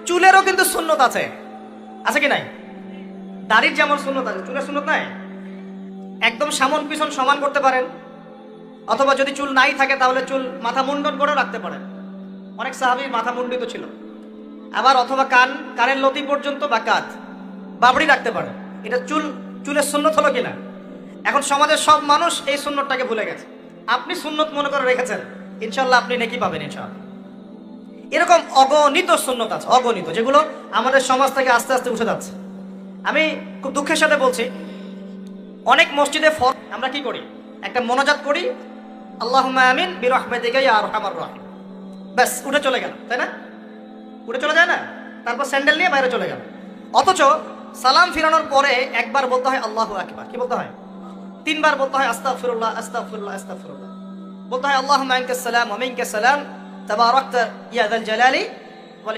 চুলেরও কিন্তু সুন্নত আছে, আছে কি নাই? দাড়ির যেমন সুন্নত আছে, চুলের সুন্নত নাই? একদম সামন পিছন সমান করতে পারেন, অথবা যদি চুল নাই থাকে তাহলে চুল মাথা মুন্ডন করে রাখতে পারেন। অনেক সাহাবীর মাথা মুন্ডিত ছিল। আবার অথবা কানের লতি পর্যন্ত বা কাঁধ বাবড়ি রাখতে পারেন। এটা চুলের সুন্নত হলো কিনা? এখন সমাজের সব মানুষ এই সুন্নতটাকে ভুলে গেছে। আপনি সুন্নত মনে করে রেখেছেন, ইনশাল্লাহ আপনি নেকি পাবেন ইনশাআল্লাহ। এরকম অগণিত সুন্নত আছে, অগণিত, যেগুলো আমাদের সমাজ থেকে আস্তে আস্তে উঠে যাচ্ছে। আমি খুব দুঃখের সাথে বলছি, অনেক মসজিদে আমরা কি করি, একটা মোনাজাত করি, আল্লাহুম্মা আমিন বিরহমাতিকা ইয়া আরহামার রাহিম, ব্যাস উঠে চলে গেল, তাই না? উঠে চলে যায় না? তারপর স্যান্ডেল নিয়ে বাইরে চলে গেল। অথচ সালাম ফিরানোর পরে একবার বলতে হয় আল্লাহু আকবার, কি বলতে হয়? তিনবার বলতে হয় আস্তাগফিরুল্লাহ আস্তাগফিরুল্লাহ আস্তাগফিরুল্লাহ, বলতে হয় আল্লাহুম্মা আনকাস সালাম ওয়া মিনকাস সালাম তাবারাকতা ইয়া যাল জালালি